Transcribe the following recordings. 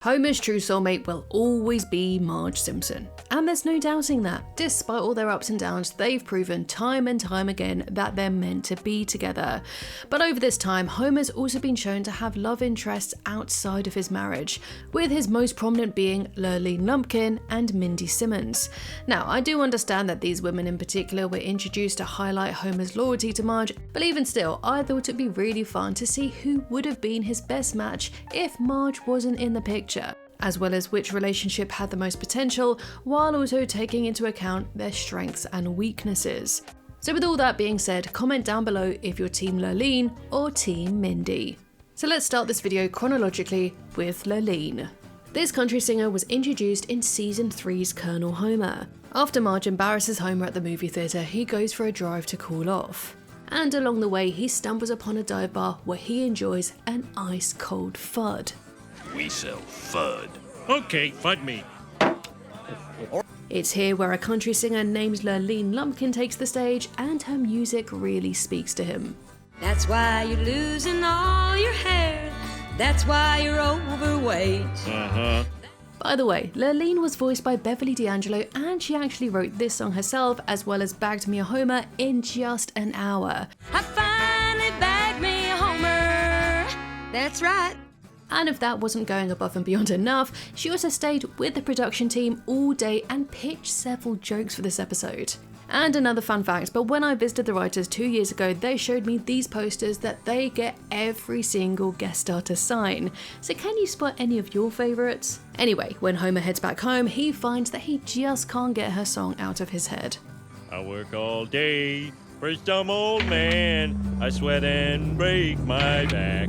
Homer's true soulmate will always be Marge Simpson, and there's no doubting that. Despite all their ups and downs, they've proven time and time again that they're meant to be together. But over this time, Homer's also been shown to have love interests outside of his marriage, with his most prominent being Lurleen Lumpkin and Mindy Simmons. Now, I do understand that these women in particular were introduced to highlight Homer's loyalty to Marge, but even still, I thought it'd be really fun to see who would have been his best match if Marge wasn't in the picture, as well as which relationship had the most potential, while also taking into account their strengths and weaknesses. So with all that being said, comment down below if you're Team Lurleen or Team Mindy. So let's start this video chronologically with Lurleen. This country singer was introduced in Season 3's Colonel Homer. After Marge embarrasses Homer at the movie theatre, he goes for a drive to cool off. And along the way, he stumbles upon a dive bar where he enjoys an ice-cold fud. We sell FUD. Okay, FUD me. It's here where a country singer named Lurleen Lumpkin takes the stage, and her music really speaks to him. That's why you're losing all your hair. That's why you're overweight. By the way, Lurleen was voiced by Beverly D'Angelo, and she actually wrote this song herself, as well as bagged me a Homer in just an hour. I finally bagged me a Homer. That's right. And if that wasn't going above and beyond enough, she also stayed with the production team all day and pitched several jokes for this episode. And another fun fact, but when I visited the writers 2 years ago, they showed me these posters that they get every single guest star to sign. So can you spot any of your favourites? Anyway, when Homer heads back home, he finds that he just can't get her song out of his head. I work all day for some old man. I sweat and break my back.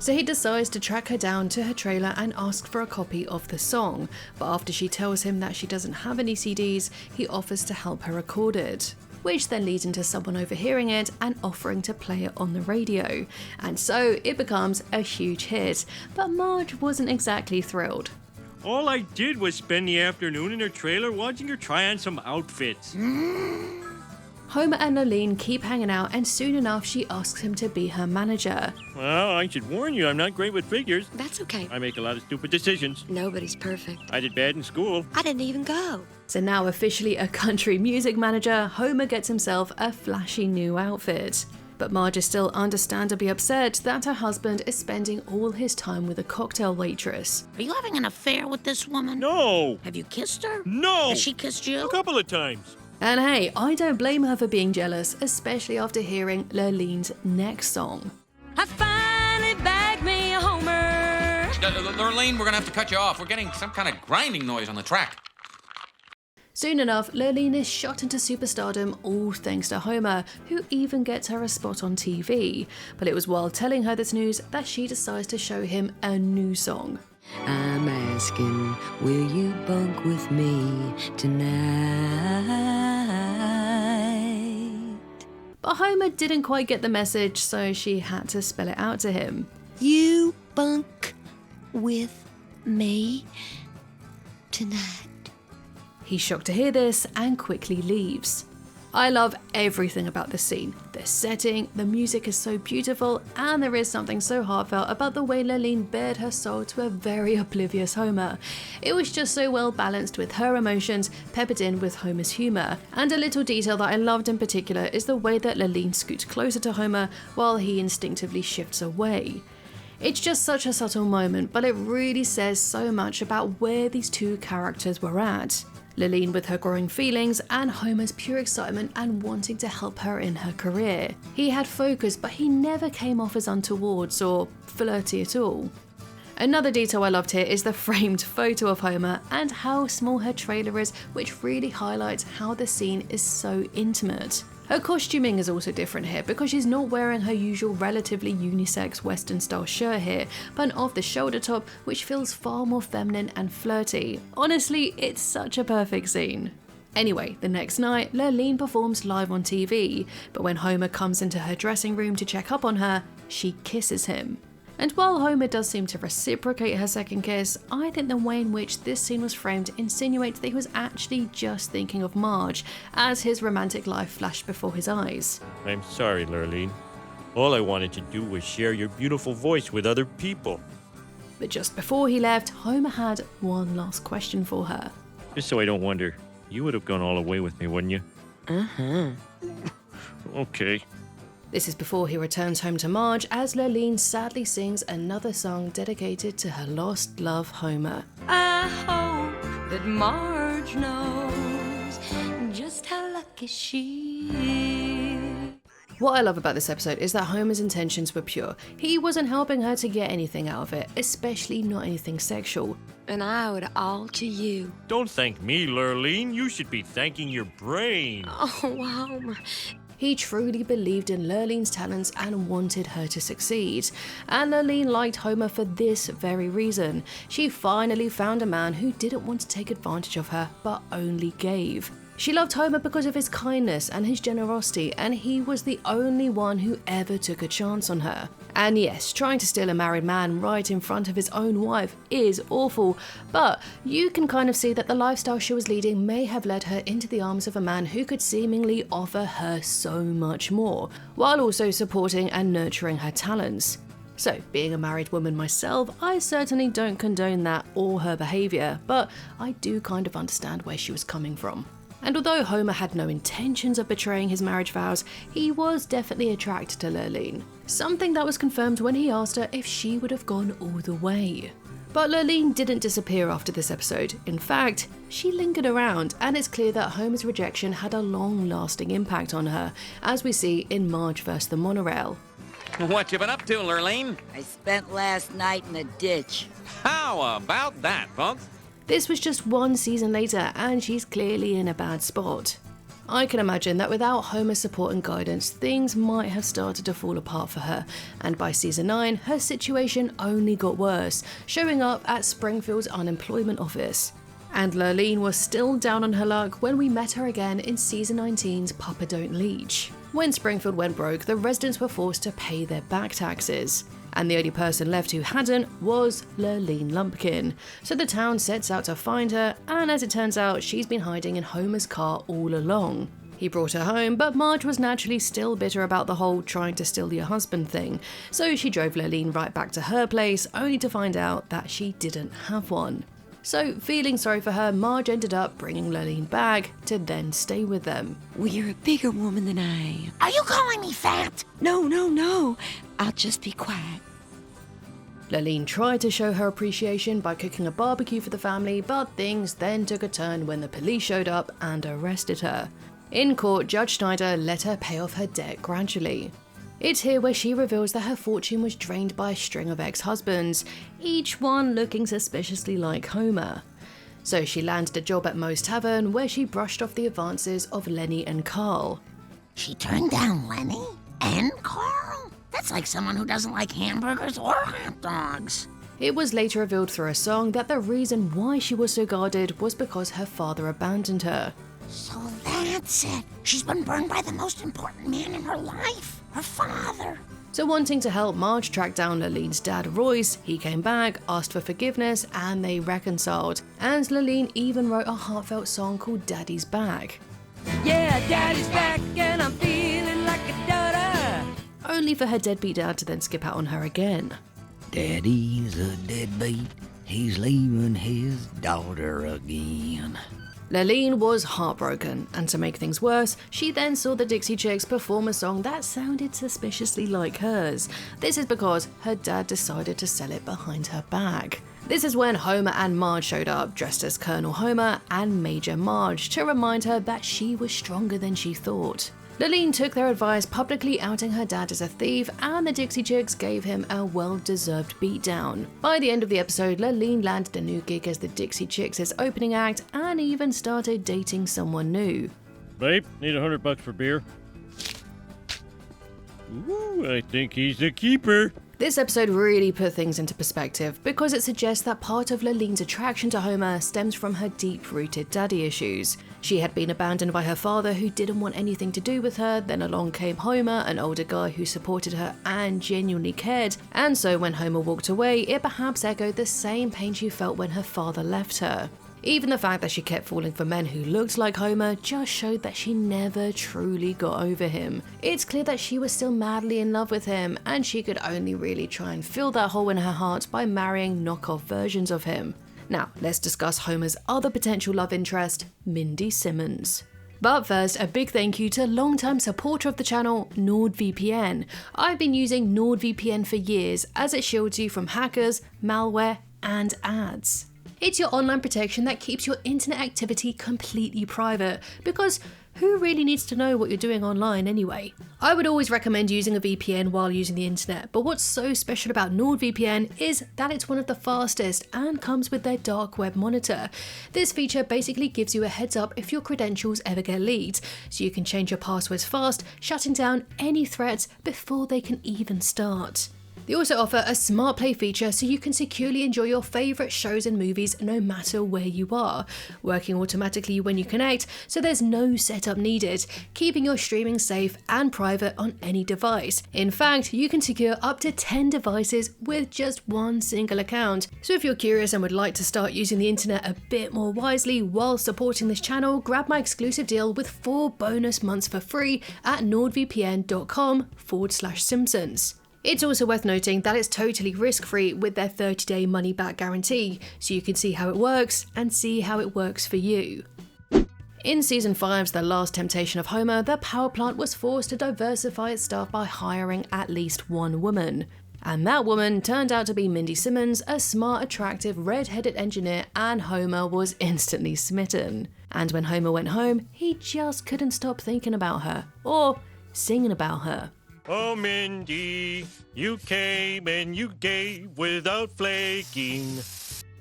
So he decides to track her down to her trailer and ask for a copy of the song, but after she tells him that she doesn't have any CDs, he offers to help her record it, which then leads into someone overhearing it and offering to play it on the radio. And so it becomes a huge hit, but Marge wasn't exactly thrilled. All I did was spend the afternoon in her trailer watching her try on some outfits. Homer and Lurleen keep hanging out, and soon enough she asks him to be her manager. Well, I should warn you, I'm not great with figures. That's okay. I make a lot of stupid decisions. Nobody's perfect. I did bad in school. I didn't even go. So now officially a country music manager, Homer gets himself a flashy new outfit. But Marge is still understandably upset that her husband is spending all his time with a cocktail waitress. Are you having an affair with this woman? No! Have you kissed her? No! Has she kissed you? A couple of times. And hey, I don't blame her for being jealous, especially after hearing Lurleen's next song. I finally bagged me a Homer. Lurleen, we're gonna have to cut you off. We're getting some kind of grinding noise on the track. Soon enough, Lurleen is shot into superstardom, all thanks to Homer, who even gets her a spot on TV. But it was while telling her this news that she decides to show him a new song. I'm asking, will you bunk with me tonight? But Homer didn't quite get the message, so she had to spell it out to him. You bunk with me tonight. He's shocked to hear this and quickly leaves. I love everything about this scene. The setting, the music is so beautiful, and there is something so heartfelt about the way Lurleen bared her soul to a very oblivious Homer. It was just so well balanced with her emotions, peppered in with Homer's humour. And a little detail that I loved in particular is the way that Lurleen scoots closer to Homer while he instinctively shifts away. It's just such a subtle moment, but it really says so much about where these two characters were at. Lurleen with her growing feelings, and Homer's pure excitement and wanting to help her in her career. He had focus, but he never came off as untoward or flirty at all. Another detail I loved here is the framed photo of Homer and how small her trailer is, which really highlights how the scene is so intimate. Her costuming is also different here because she's not wearing her usual relatively unisex western style shirt here, but an off-the-shoulder top which feels far more feminine and flirty. Honestly, it's such a perfect scene. Anyway, the next night, Lurleen performs live on TV, but when Homer comes into her dressing room to check up on her, she kisses him. And while Homer does seem to reciprocate her second kiss, I think the way in which this scene was framed insinuates that he was actually just thinking of Marge, as his romantic life flashed before his eyes. I'm sorry, Lurleen. All I wanted to do was share your beautiful voice with other people. But just before he left, Homer had one last question for her. Just so I don't wonder, you would have gone all the way with me, wouldn't you? Uh-huh. Okay. This is before he returns home to Marge as Lurleen sadly sings another song dedicated to her lost love, Homer. I hope that Marge knows just how lucky she is. What I love about this episode is that Homer's intentions were pure. He wasn't helping her to get anything out of it, especially not anything sexual. And I owe it all to you. Don't thank me, Lurleen. You should be thanking your brain. Oh, Homer. He truly believed in Lurleen's talents and wanted her to succeed. And Lurleen liked Homer for this very reason. She finally found a man who didn't want to take advantage of her, but only gave. She loved Homer because of his kindness and his generosity, and he was the only one who ever took a chance on her. And yes, trying to steal a married man right in front of his own wife is awful, but you can kind of see that the lifestyle she was leading may have led her into the arms of a man who could seemingly offer her so much more, while also supporting and nurturing her talents. So, being a married woman myself, I certainly don't condone that or her behaviour, but I do kind of understand where she was coming from. And although Homer had no intentions of betraying his marriage vows, he was definitely attracted to Lurleen. Something that was confirmed when he asked her if she would have gone all the way. But Lurleen didn't disappear after this episode. In fact, she lingered around, and it's clear that Homer's rejection had a long-lasting impact on her, as we see in Marge vs. the Monorail. What you been up to, Lurleen? I spent last night in a ditch. How about that, folks? This was just one season later, and she's clearly in a bad spot. I can imagine that without Homer's support and guidance, things might have started to fall apart for her, and by season 9, her situation only got worse, showing up at Springfield's unemployment office. And Lurleen was still down on her luck when we met her again in season 19's Papa Don't Leech. When Springfield went broke, the residents were forced to pay their back taxes. And the only person left who hadn't was Lurleen Lumpkin. So the town sets out to find her, and as it turns out, she's been hiding in Homer's car all along. He brought her home, but Marge was naturally still bitter about the whole trying to steal your husband thing, so she drove Lurleen right back to her place, only to find out that she didn't have one. So, feeling sorry for her, Marge ended up bringing Lurleen back to then stay with them. Well, you're a bigger woman than I am. Are you calling me fat? No. I'll just be quiet. Lurleen tried to show her appreciation by cooking a barbecue for the family, but things then took a turn when the police showed up and arrested her. In court, Judge Schneider let her pay off her debt gradually. It's here where she reveals that her fortune was drained by a string of ex-husbands, each one looking suspiciously like Homer. So she landed a job at Moe's Tavern, where she brushed off the advances of Lenny and Carl. She turned down Lenny and Carl? That's like someone who doesn't like hamburgers or hot dogs. It was later revealed through a song that the reason why she was so guarded was because her father abandoned her. So that's it. She's been burned by the most important man in her life, her father. So wanting to help Marge track down Lurleen's dad, Royce, he came back, asked for forgiveness, and they reconciled. And Lurleen even wrote a heartfelt song called Daddy's Back. Yeah, Daddy's back and I'm feeling like a daughter. Only for her deadbeat dad to then skip out on her again. Daddy's a deadbeat. He's leaving his daughter again. Lurleen was heartbroken, and to make things worse, she then saw the Dixie Chicks perform a song that sounded suspiciously like hers. This is because her dad decided to sell it behind her back. This is when Homer and Marge showed up, dressed as Colonel Homer and Major Marge, to remind her that she was stronger than she thought. Lurleen took their advice, publicly outing her dad as a thief, and the Dixie Chicks gave him a well-deserved beatdown. By the end of the episode, Lurleen landed a new gig as the Dixie Chicks' opening act, and even started dating someone new. Babe, need $100 for beer? Ooh, I think he's a keeper. This episode really put things into perspective because it suggests that part of Lurleen's attraction to Homer stems from her deep-rooted daddy issues. She had been abandoned by her father who didn't want anything to do with her, then along came Homer, an older guy who supported her and genuinely cared, and so when Homer walked away, it perhaps echoed the same pain she felt when her father left her. Even the fact that she kept falling for men who looked like Homer just showed that she never truly got over him. It's clear that she was still madly in love with him, and she could only really try and fill that hole in her heart by marrying knockoff versions of him. Now, let's discuss Homer's other potential love interest, Mindy Simmons. But first, a big thank you to longtime supporter of the channel, NordVPN. I've been using NordVPN for years as it shields you from hackers, malware, and ads. It's your online protection that keeps your internet activity completely private, because who really needs to know what you're doing online anyway? I would always recommend using a VPN while using the internet, but what's so special about NordVPN is that it's one of the fastest and comes with their dark web monitor. This feature basically gives you a heads up if your credentials ever get leaked, so you can change your passwords fast, shutting down any threats before they can even start. They also offer a smart play feature so you can securely enjoy your favourite shows and movies no matter where you are, working automatically when you connect, so there's no setup needed, keeping your streaming safe and private on any device. In fact, you can secure up to 10 devices with just one single account. So if you're curious and would like to start using the internet a bit more wisely while supporting this channel, grab my exclusive deal with 4 bonus months for free at nordvpn.com/Simpsons. It's also worth noting that it's totally risk-free with their 30-day money-back guarantee, so you can see how it works and see how it works for you. In Season 5's The Last Temptation of Homer, the power plant was forced to diversify its staff by hiring at least one woman. And that woman turned out to be Mindy Simmons, a smart, attractive, red-headed engineer, and Homer was instantly smitten. And when Homer went home, he just couldn't stop thinking about her, or singing about her. Oh, Mindy, you came and you gave without flaking.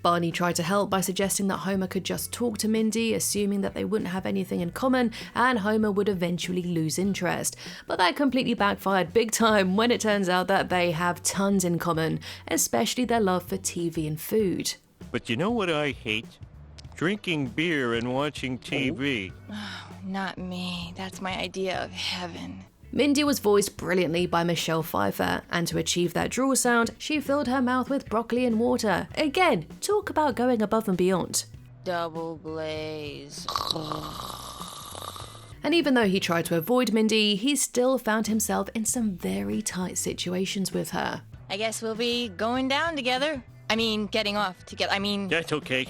Barney tried to help by suggesting that Homer could just talk to Mindy, assuming that they wouldn't have anything in common and Homer would eventually lose interest. But that completely backfired big time when it turns out that they have tons in common, especially their love for TV and food. But you know what I hate? Drinking beer and watching TV. Oh, not me. That's my idea of heaven. Mindy was voiced brilliantly by Michelle Pfeiffer, and to achieve that drool sound, she filled her mouth with broccoli and water. Again, talk about going above and beyond. Double glaze. And even though he tried to avoid Mindy, he still found himself in some very tight situations with her. I guess we'll be going down together. Getting off together. That's okay.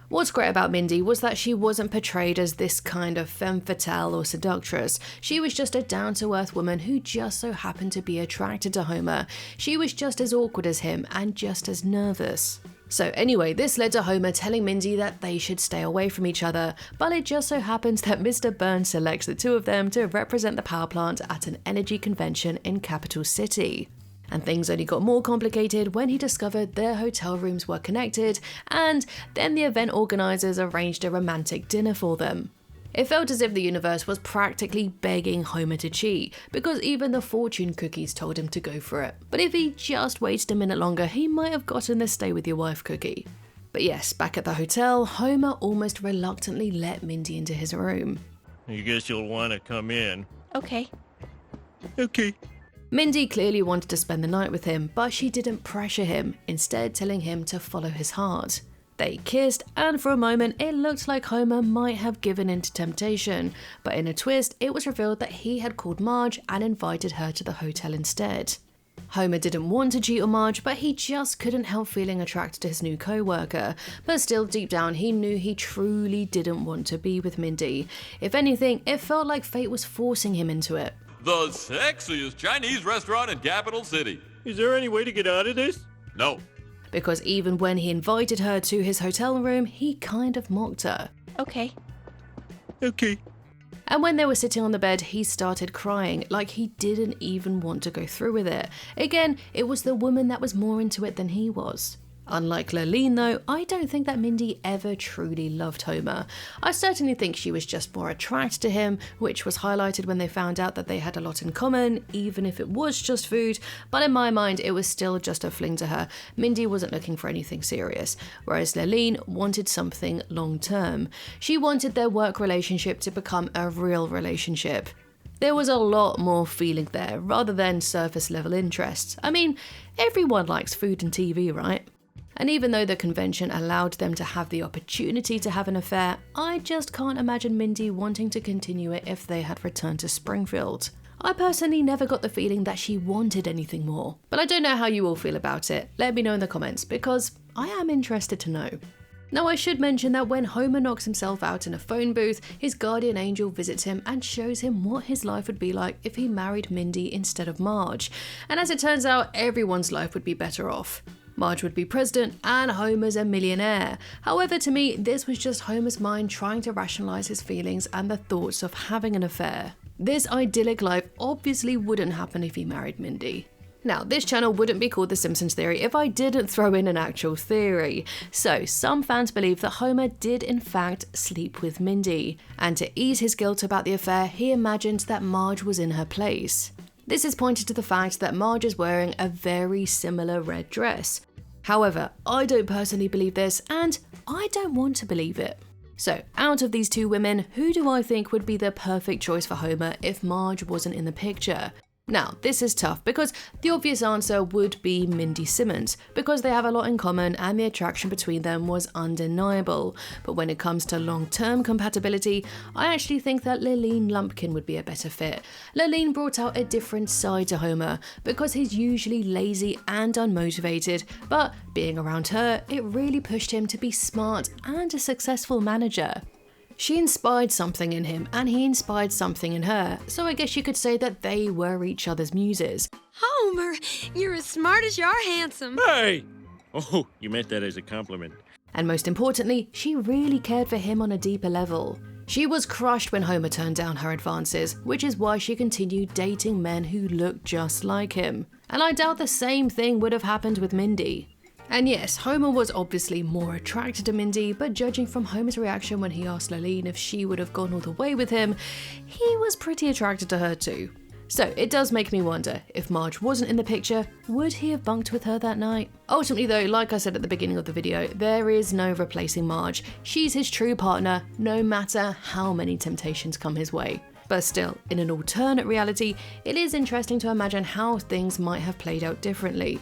What's great about Mindy was that she wasn't portrayed as this kind of femme fatale or seductress. She was just a down-to-earth woman who just so happened to be attracted to Homer. She was just as awkward as him and just as nervous. So anyway, this led to Homer telling Mindy that they should stay away from each other, but it just so happens that Mr. Burns selects the two of them to represent the power plant at an energy convention in Capital City. And things only got more complicated when he discovered their hotel rooms were connected, and then the event organisers arranged a romantic dinner for them. It felt as if the universe was practically begging Homer to cheat, because even the fortune cookies told him to go for it. But if he just waited a minute longer, he might have gotten the stay with your wife cookie. But yes, back at the hotel, Homer almost reluctantly let Mindy into his room. I guess you'll want to come in. Okay. Okay. Mindy clearly wanted to spend the night with him, but she didn't pressure him, instead telling him to follow his heart. They kissed, and for a moment it looked like Homer might have given in to temptation, but in a twist it was revealed that he had called Marge and invited her to the hotel instead. Homer didn't want to cheat on Marge, but he just couldn't help feeling attracted to his new co-worker. But still, deep down, he knew he truly didn't want to be with Mindy. If anything, it felt like fate was forcing him into it. The sexiest Chinese restaurant in Capital City. Is there any way to get out of this? No. Because even when he invited her to his hotel room, he kind of mocked her. Okay. Okay. And when they were sitting on the bed, he started crying, like he didn't even want to go through with it. Again, it was the woman that was more into it than he was. Unlike Lurleen though, I don't think that Mindy ever truly loved Homer. I certainly think she was just more attracted to him, which was highlighted when they found out that they had a lot in common, even if it was just food, but in my mind it was still just a fling to her. Mindy wasn't looking for anything serious, whereas Lurleen wanted something long term. She wanted their work relationship to become a real relationship. There was a lot more feeling there, rather than surface level interests. Everyone likes food and TV, right? And even though the convention allowed them to have the opportunity to have an affair, I just can't imagine Mindy wanting to continue it if they had returned to Springfield. I personally never got the feeling that she wanted anything more. But I don't know how you all feel about it. Let me know in the comments, because I am interested to know. Now, I should mention that when Homer knocks himself out in a phone booth, his guardian angel visits him and shows him what his life would be like if he married Mindy instead of Marge. And as it turns out, everyone's life would be better off. Marge would be president and Homer's a millionaire. However, to me, this was just Homer's mind trying to rationalize his feelings and the thoughts of having an affair. This idyllic life obviously wouldn't happen if he married Mindy. Now, this channel wouldn't be called The Simpsons Theory if I didn't throw in an actual theory. So, some fans believe that Homer did in fact sleep with Mindy, and to ease his guilt about the affair, he imagined that Marge was in her place. This is pointed to the fact that Marge is wearing a very similar red dress. However, I don't personally believe this, and I don't want to believe it. So, out of these two women, who do I think would be the perfect choice for Homer if Marge wasn't in the picture? Now, this is tough because the obvious answer would be Mindy Simmons, because they have a lot in common and the attraction between them was undeniable. But when it comes to long-term compatibility, I actually think that Lurleen Lumpkin would be a better fit. Lurleen brought out a different side to Homer, because he's usually lazy and unmotivated, but being around her, it really pushed him to be smart and a successful manager. She inspired something in him, and he inspired something in her, so I guess you could say that they were each other's muses. Homer, you're as smart as you are handsome. Hey! Oh, you meant that as a compliment. And most importantly, she really cared for him on a deeper level. She was crushed when Homer turned down her advances, which is why she continued dating men who looked just like him. And I doubt the same thing would have happened with Mindy. And yes, Homer was obviously more attracted to Mindy, but judging from Homer's reaction when he asked Lurleen if she would have gone all the way with him, he was pretty attracted to her too. So it does make me wonder, if Marge wasn't in the picture, would he have bunked with her that night? Ultimately though, like I said at the beginning of the video, there is no replacing Marge. She's his true partner, no matter how many temptations come his way. But still, in an alternate reality, it is interesting to imagine how things might have played out differently.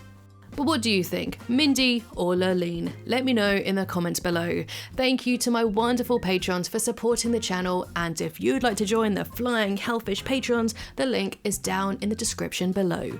But what do you think, Mindy or Lurleen? Let me know in the comments below. Thank you to my wonderful patrons for supporting the channel, and if you'd like to join the Flying Hellfish patrons, the link is down in the description below.